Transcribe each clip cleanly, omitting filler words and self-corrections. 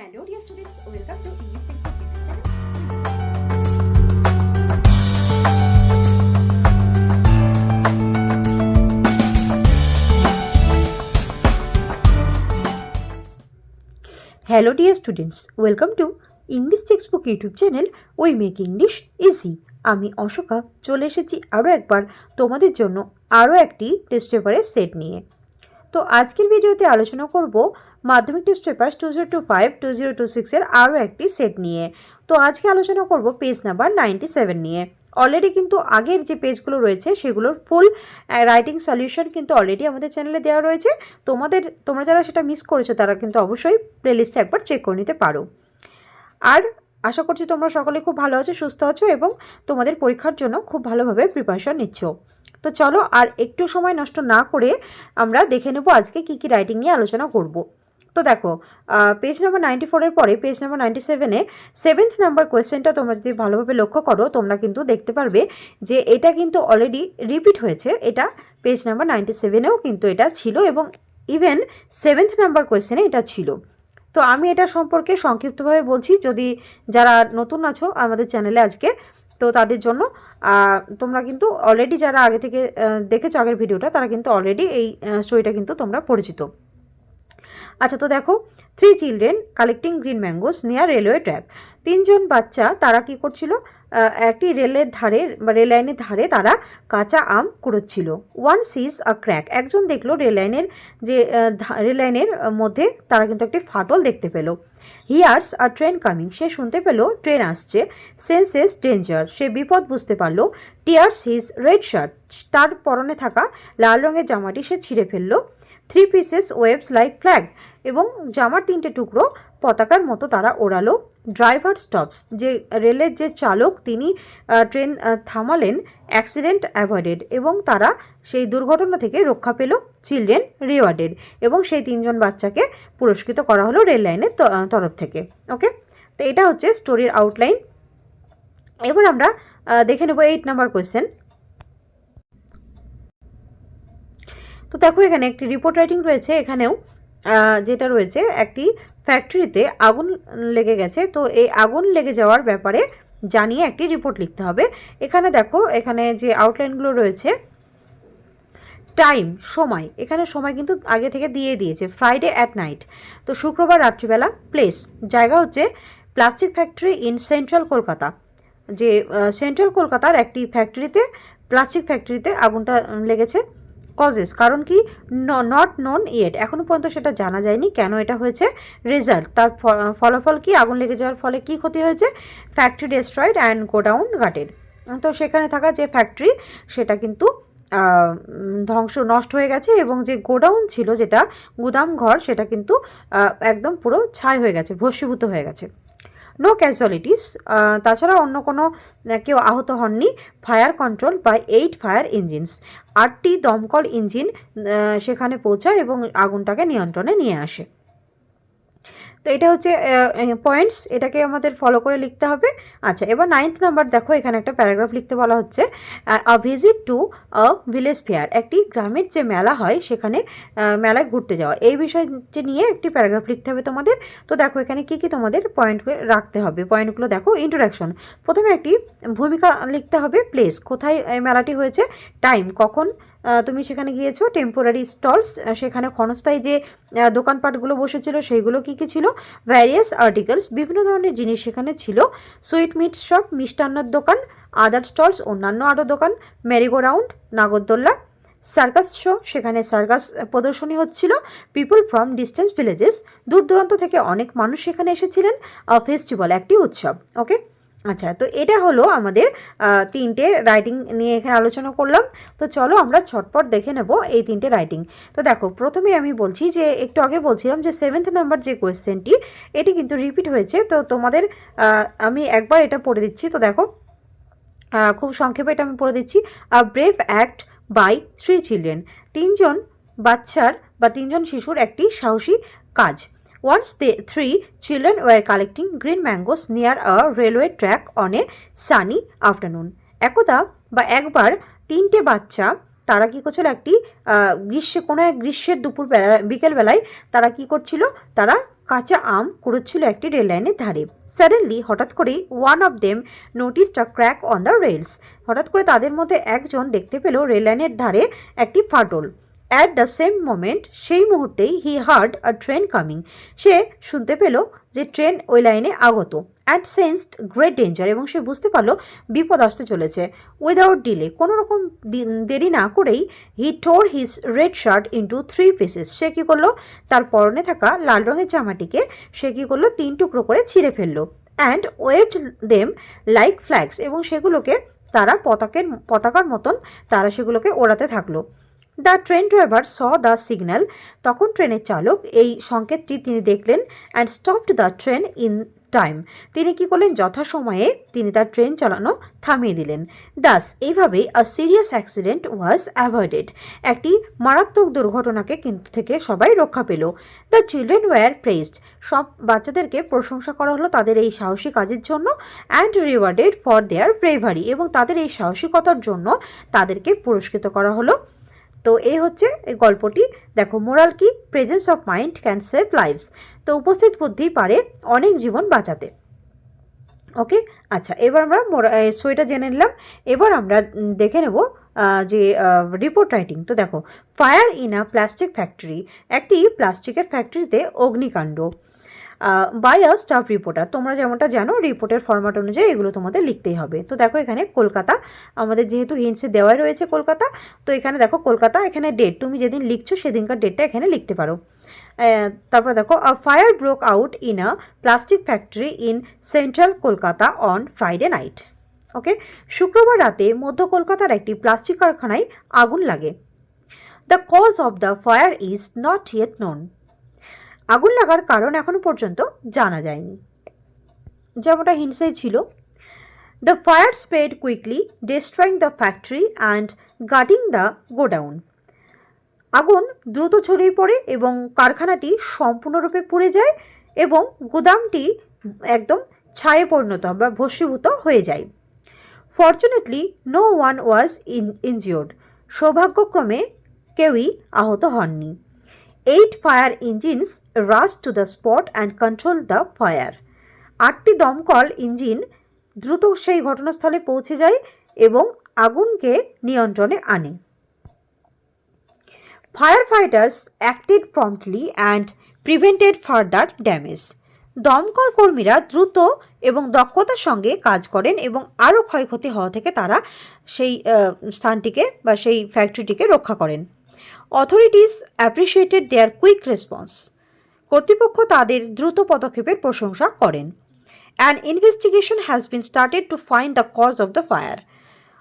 Hello dear students, welcome to English Textbook YouTube channel. Hello dear students, welcome to English Textbook YouTube channel. We make English easy. আমি অশোকা চলে এসেছি আরও একবার তোমাদের জন্য আরও একটি টেস্ট পেপারের সেট নিয়ে। তো আজকের ভিডিওতে আলোচনা করব মাধ্যমিক টেস্ট পেপার 2025-2026 এর আরও একটি সেট নিয়ে। তো আজকে আলোচনা করব পেজ নাম্বার 97 নিয়ে। অলরেডি কিন্তু আগের যে পেজগুলো রয়েছে সেগুলোর ফুল রাইটিং সলিউশন কিন্তু অলরেডি আমাদের চ্যানেলে দেওয়া রয়েছে। তোমরা যারা সেটা মিস করেছো তারা কিন্তু অবশ্যই প্লেলিস্টে একবার চেক করে নিতে পারো। আর আশা করছি তোমরা সকলে খুব ভালো আছো, সুস্থ আছো এবং তোমাদের পরীক্ষার জন্য খুব ভালোভাবে প্রিপারেশন নিচ্ছ। তো চলো আর একটু সময় নষ্ট না করে আমরা দেখে নেব আজকে কী কী রাইটিং নিয়ে আলোচনা করব। তো দেখো পেজ নাম্বার 94-এর পরে পেজ নাম্বার 97-এ 7th নাম্বার কোয়েশ্চেনটা তোমরা যদি ভালোভাবে লক্ষ্য করো তোমরা কিন্তু দেখতে পারবে যে এটা কিন্তু অলরেডি রিপিট হয়েছে। এটা পেজ নাম্বার 97-এও কিন্তু এটা ছিল এবং ইভেন 7th নাম্বার কোয়েশ্চেনে এটা ছিল। তো আমি এটা সম্পর্কে সংক্ষিপ্তভাবে বলছি, যদি যারা নতুন আছো আমাদের চ্যানেলে আজকে, তো তাদের জন্য তোমরা কিন্তু অলরেডি যারা আগে থেকে দেখেছো আগের ভিডিওটা তারা কিন্তু অলরেডি এই স্টোরিটা কিন্তু তোমরা পরিচিত। আচ্ছা, তো দেখো 3 children collecting green mangoes near railway track. 3জন বাচ্চা তারা কি করছিল, একটি রেলের ধারে বা রেল লাইনের ধারে তারা কাঁচা আম কুড়োচ্ছিল। ওয়ান সিজ আ ক্র্যাক, একজন দেখলো রেল লাইনের মধ্যে তারা কিন্তু একটি ফাটল দেখতে পেল। হিয়ার্স আ ট্রেন কামিং, সে শুনতে পেল ট্রেন আসছে। সেন্সেস ডেঞ্জার, সে বিপদ বুঝতে পারলো। টিয়ার্স হিজ রেড শার্ট, তার পরনে থাকা লাল রঙের জামাটি সে ছিঁড়ে ফেললো। 3 পিসেস ওয়েভস লাইক ফ্ল্যাগ, এবং জামার 3টে টুকরো পতাকার মতো তারা ওড়ালো। ড্রাইভার স্টপস, যে রেলের যে চালক তিনি ট্রেন থামালেন। অ্যাক্সিডেন্ট অ্যাভয়েডেড, এবং তারা সেই দুর্ঘটনা থেকে রক্ষা পেল। চিলড্রেন রিওয়ার্ডেড, এবং সেই 3জন বাচ্চাকে পুরস্কৃত করা হলো রেল লাইনের তরফ থেকে। ওকে, তো এটা হচ্ছে স্টোরির আউটলাইন। এবার আমরা দেখে নেব 8 নাম্বার কোয়েশ্চেন। তো দেখো এখানে একটি রিপোর্ট রাইটিং রয়েছে। এখানেও যেটা রয়েছে একটি ফ্যাক্টরিতে আগুন লেগে গেছে। তো এই আগুন লেগে যাওয়ার ব্যাপারে জানিয়ে একটি রিপোর্ট লিখতে হবে। এখানে দেখো এখানে যে আউটলাইনগুলো রয়েছে, টাইম সময়, এখানে সময় কিন্তু আগে থেকে দিয়ে দিয়েছে, ফ্রাইডে অ্যাট নাইট, তো শুক্রবার রাত্রিবেলা। প্লেস, জায়গা হচ্ছে plastic factory in central Kolkata, যে সেন্ট্রাল কলকাতার একটি ফ্যাক্টরিতে, প্লাস্টিক ফ্যাক্টরিতে আগুনটা লেগেছে। কজেস, কারণ কি নট নোন ইয়েট, এখনও পর্যন্ত সেটা জানা যায়নি কেন এটা হয়েছে। রেজাল্ট, তার ফলাফল কি, আগুন লেগে যাওয়ার ফলে কি ক্ষতি হয়েছে। ফ্যাক্টরি ডেস্ট্রয়েড অ্যান্ড গোডাউন গাটেড, তো সেখানে থাকা যে ফ্যাক্টরি সেটা কিন্তু নষ্ট হয়ে গেছে, এবং যে গোডাউন ছিল যেটা গুদাম ঘর সেটা কিন্তু একদম পুরো ছাই হয়ে গেছে, ভস্মীভূত হয়ে গেছে। নো ক্যাজুয়ালিটিস, তাছাড়া অন্য কোনো কেউ আহত হননি। Fire control by 8 fire engines, 8টি দমকল ইঞ্জিন সেখানে পৌঁছায় এবং আগুনটাকে নিয়ন্ত্রণে নিয়ে আসে। তো এটা হচ্ছে পয়েন্টস, এটাকে আমাদের ফলো করে লিখতে হবে। আচ্ছা, এবার 9th নাম্বার দেখো, এখানে একটা প্যারাগ্রাফ লিখতে বলা হচ্ছে। আ visit to a village fair, একটি গ্রামের যে মেলা হয় সেখানে মেলায় ঘুরতে যাওয়া, এই বিষয় নিয়ে একটি প্যারাগ্রাফ লিখতে হবে তোমাদের। তো দেখো এখানে কি কি তোমাদের পয়েন্ট রাখতে হবে, পয়েন্টগুলো দেখো। ইন্ট্রোডাকশন, প্রথমে একটি ভূমিকা লিখতে হবে। প্লেস, কোথায় মেলাটি হয়েছে। টাইম, কখন তুমি সেখানে গিয়েছো। টেম্পোরারি স্টলস, সেখানে ক্ষণস্থায়ী যে দোকানপাটগুলো বসেছিল সেইগুলো কী কী ছিল। ভ্যারিয়াস আর্টিকেলস, বিভিন্ন ধরনের জিনিস সেখানে ছিল। সুইট মিট শপ, মিষ্টান্নের দোকান। আদার স্টলস, অন্যান্য আরও দোকান। মেরিগো রাউন্ড, নাগরদোল্লা। সার্কাস শো, সেখানে সার্কাস প্রদর্শনী হচ্ছিল। পিপল ফ্রম ডিস্টেন্স ভিলেজেস, দূর দূরান্ত থেকে অনেক মানুষ সেখানে এসেছিলেন। ফেস্টিভ্যাল, একটি উৎসব। ওকে, আচ্ছা, তো এটা হলো আমাদের 3টে রাইটিং নিয়ে এখানে আলোচনা করলাম। তো চলো আমরা ছটপট দেখে নেব এই 3টে রাইটিং। তো দেখো প্রথমে আমি বলছি যে একটু আগে বলছিলাম যে 7th নাম্বার যে কোয়েশ্চেনটি এটি কিন্তু রিপিট হয়েছে। তো তোমাদের আমি একবার এটা পড়ে দিচ্ছি। তো দেখো খুব সংক্ষেপে এটা আমি পড়ে দিচ্ছি। A brave act by 3 children, 3জন বাচ্চার বা 3জন শিশুর একটি সাহসী কাজ। Once the 3 children were collecting green mangoes near a railway track on a sunny afternoon. একবার 3টে বাচ্চা তারা কী করছিল, একটি কোনো এক গ্রীষ্মের বিকেলবেলায় তারা কী করছিল, তারা কাঁচা আম কুড়োচ্ছিল একটি রেল লাইনের ধারে। সাডেনলি হঠাৎ করেই one of them noticed a crack on the rails. হঠাৎ করে তাদের মধ্যে একজন দেখতে পেল রেল লাইনের ধারে একটি ফাটল। অ্যাট দ্য সেম মোমেন্ট, সেই মুহূর্তেই he heard a train coming. সে শুনতে পেল যে ট্রেন ওই লাইনে আগত। অ্যান্ড সেন্সড গ্রেট ডেঞ্জার, এবং সে বুঝতে পারলো বিপদ আসতে চলেছে। উইদাউট ডিলে, কোনো রকম দেরি না করেই he tore his red shirt into 3 pieces. সে কী করলো, তার পরনে থাকা লাল রঙের জামাটিকে সে কী করলো, 3 টুকরো করে ছিঁড়ে ফেললো। And waved them like flags, এবং সেগুলোকে তারা পতাকার মতন তারা সেগুলোকে ওড়াতে থাকলো। The train driver saw the signal, তখন ট্রেনের চালক এই সংকেতটি তিনি দেখলেন। And stopped the train in time, তিনি কী করলেন, যথাসময়ে তিনি তার ট্রেন চালানো থামিয়ে দিলেন। দাস, এইভাবেই আ সিরিয়াস অ্যাক্সিডেন্ট ওয়াজ অ্যাভয়েডেড, একটি মারাত্মক দুর্ঘটনাকে কিন্তু থেকে সবাই রক্ষা পেল। দ্য চিলড্রেন ওয়্যার প্রেজড, সব বাচ্চাদেরকে প্রশংসা করা হলো তাদের এই সাহসী কাজের জন্য। And rewarded for their bravery, এবং তাদের এই সাহসিকতার জন্য তাদেরকে পুরস্কৃত করা হলো। তো এই হচ্ছে এই গল্পটি। দেখো মোরাল কি, presence of mind can save lives. তো উপস্থিত বুদ্ধি পারে অনেক জীবন বাঁচাতে। ওকে, আচ্ছা, এবার আমরা স্টোরিটা জেনে নিলাম। এবার আমরা দেখে নেব যে রিপোর্ট রাইটিং। তো দেখো, fire in a plastic factory, একটি প্লাস্টিকের ফ্যাক্টরিতে অগ্নিকাণ্ড। বাই আ স্টাফ রিপোর্টার, তোমরা যেমনটা জানো রিপোর্টের ফরম্যাট অনুযায়ী এগুলো তোমাদের লিখতেই হবে। তো দেখো এখানে কলকাতা, আমাদের যেহেতু হিন্টসে দেওয়াই রয়েছে কলকাতা, তো এখানে দেখো কলকাতা, এখানে ডেট, তুমি যেদিন লিখছো সেদিনকার ডেটটা এখানে লিখতে পারো। তারপর দেখো, a fire broke out in a plastic factory in central Kolkata on Friday night. Okay, শুক্রবার রাতে মধ্য কলকাতার একটি প্লাস্টিক কারখানায় আগুন লাগে। The cause of the fire is not yet known, আগুন লাগার কারণ এখনো পর্যন্ত জানা যায়নি, যেমনটা হিন্টসেই ছিল। The fire spread quickly, destroying the factory and guarding the godown, আগুন দ্রুত ছড়িয়ে পড়ে এবং কারখানাটি সম্পূর্ণরূপে পুড়ে যায় এবং গোদামটি একদম ছায়ে পরিণত বা ভস্মীভূত হয়ে যায়। Fortunately no one was injured, সৌভাগ্যক্রমে কেউই আহত হননি। 8 fire engines rush to the spot and control the fire, 8টি দমকল ইঞ্জিন দ্রুত সেই ঘটনাস্থলে পৌঁছে যায় এবং আগুনকে নিয়ন্ত্রণে আনে। Fire fighters acted promptly and prevented further damage, দমকল কর্মীরা দ্রুত এবং দক্ষতার সঙ্গে কাজ করেন এবং আরও ক্ষয়ক্ষতি হওয়া থেকে তারা সেই স্থানটিকে বা সেই ফ্যাক্টরিটিকে রক্ষা করেন। Authorities appreciated their quick response, কর্তৃপক্ষ তাদের দ্রুত পদক্ষেপের প্রশংসা করেন। An investigation has been started to find the cause of the fire,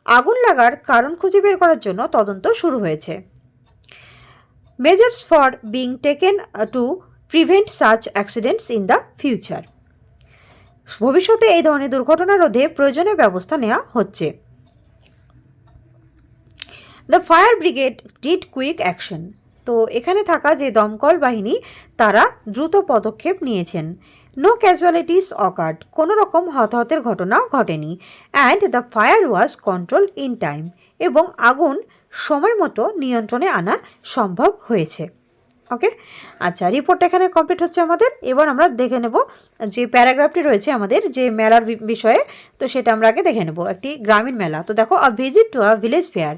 আগুন লাগার কারণ খুঁজে বের করার জন্য তদন্ত শুরু হয়েছে। Measures for being taken to prevent such accidents in the future, ভবিষ্যতে এই ধরনের দুর্ঘটনা রোধে প্রয়োজনীয় ব্যবস্থা নেওয়া হচ্ছে। The fire brigade did quick action, তো এখানে থাকা যে দমকল বাহিনী তারা দ্রুত পদক্ষেপ নিয়েছেন। নো ক্যাজুয়ালিটিস অকার্ড, কোনো রকম হতাহতের ঘটনা ঘটেনি। And the fire was control in time, এবং আগুন সময় মতো নিয়ন্ত্রণে আনা সম্ভব হয়েছে। ওকে, আচ্ছা, রিপোর্টটা এখানে কমপ্লিট হচ্ছে আমাদের। এবার আমরা দেখে নেব যে প্যারাগ্রাফটি রয়েছে আমাদের যে মেলার বিষয়ে, তো সেটা আমরা আগে দেখে নেব। একটি গ্রামীণ মেলা, তো দেখো, আ visit to a village fair,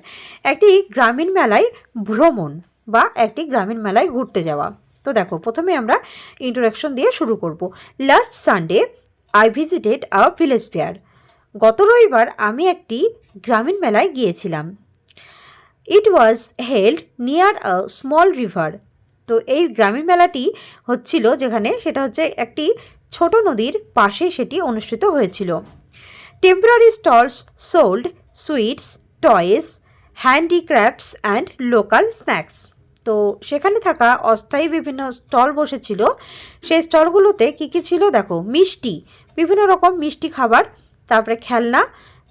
একটি গ্রামীণ মেলায় ভ্রমণ বা একটি গ্রামীণ মেলায় ঘুরতে যাওয়া। তো দেখো, প্রথমে আমরা ইন্ট্রোডাকশন দিয়ে শুরু করব। Last Sunday I visited a village fair, গত রবিবার আমি একটি গ্রামীণ মেলায় গিয়েছিলাম। It was held near a small river, তো এই গ্রামীণ মেলাটি হচ্ছিল যেখানে, সেটা হচ্ছে একটি ছোট নদীর পাশে সেটি অনুষ্ঠিত হয়েছিল। Temporary stalls sold sweets, toys, handicrafts and local snacks, তো সেখানে থাকা অস্থায়ী বিভিন্ন স্টল বসেছিল। সেই স্টলগুলোতে কী কী ছিল দেখো, মিষ্টি, বিভিন্ন রকম মিষ্টি খাবার, তারপরে খেলনা,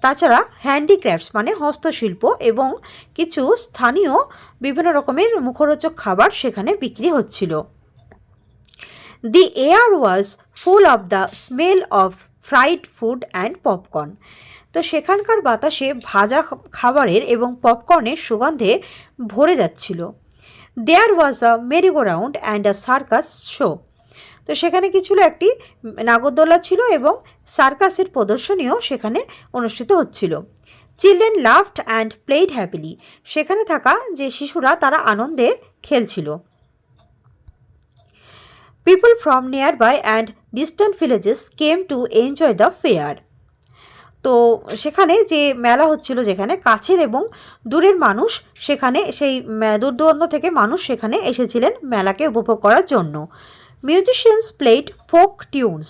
তাছাড়া হ্যান্ডিক্রাফটস মানে হস্তশিল্প এবং কিছু স্থানীয় বিভিন্ন রকমের মুখরোচক খাবার সেখানে বিক্রি হচ্ছিল। The air was full of the smell of fried food and popcorn, তো সেখানকার বাতাসে ভাজা খাবারের এবং পপকর্নের সুগন্ধে ভরে যাচ্ছিল। There was a merry go round and a circus show, তো তো সেখানে কি ছিল, একটি নাগরদোলা ছিল এবং সার্কাসের প্রদর্শনীও সেখানে অনুষ্ঠিত হচ্ছিল। Children laughed and played happily, সেখানে থাকা যে শিশুরা তারা আনন্দে খেলছিল। People from nearby and distant villages came to enjoy the fair. তো সেখানে যে মেলা হচ্ছিল, যেখানে কাছের এবং দূরের মানুষ সেখানে সেই দূর দূরান্ত থেকে মানুষ সেখানে এসেছিলেন মেলাকে উপভোগ করার জন্য। মিউজিশিয়ানস প্লেড ফোক টিউনস,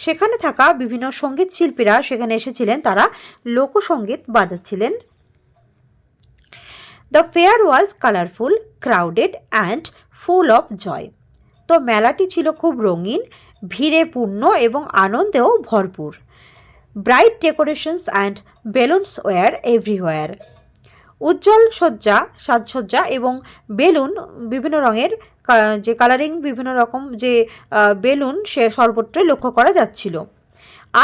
সেখানে থাকা বিভিন্ন সঙ্গীত শিল্পীরা সেখানে এসেছিলেন, তারা লোকসঙ্গীত বাজাচ্ছিলেন। The fair was colourful, crowded and full of joy. তো মেলাটি ছিল খুব রঙিন, ভিড়ে পূর্ণ এবং আনন্দেও ভরপুর। Bright decorations and balloons were everywhere, উজ্জ্বল সাজসজ্জা এবং বেলুন বিভিন্ন রঙের যে কালারিং বিভিন্ন রকম যে বেলুন সে সর্বত্রই লক্ষ্য করা যাচ্ছিল।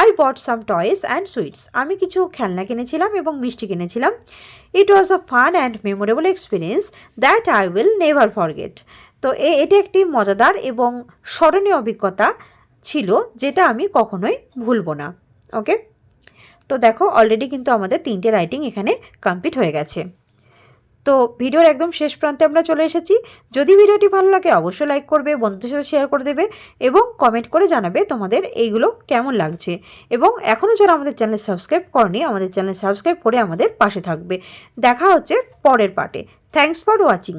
I bought some toys and sweets, আমি কিছু খেলনা কিনেছিলাম এবং মিষ্টি কিনেছিলাম। It was a fun and memorable experience that I will never forget. তো এটি একটি মজাদার এবং স্মরণীয় অভিজ্ঞতা ছিল, যেটা আমি কখনোই ভুলব না। ওকে, তো দেখো অলরেডি কিন্তু আমাদের 3টে রাইটিং এখানে কমপ্লিট হয়ে গেছে। তো ভিডিওর একদম শেষ প্রান্তে আমরা চলে এসেছি। যদি ভিডিওটি ভালো লাগে অবশ্যই লাইক করবে, বন্ধুদের সাথে শেয়ার করে দেবে এবং কমেন্ট করে জানাবে তোমাদের এইগুলো কেমন লাগছে। এবং এখনও যারা আমাদের চ্যানেল সাবস্ক্রাইব করনি, আমাদের চ্যানেল সাবস্ক্রাইব করে আমাদের পাশে থাকবে। দেখা হচ্ছে পরের পার্টে। Thanks for watching.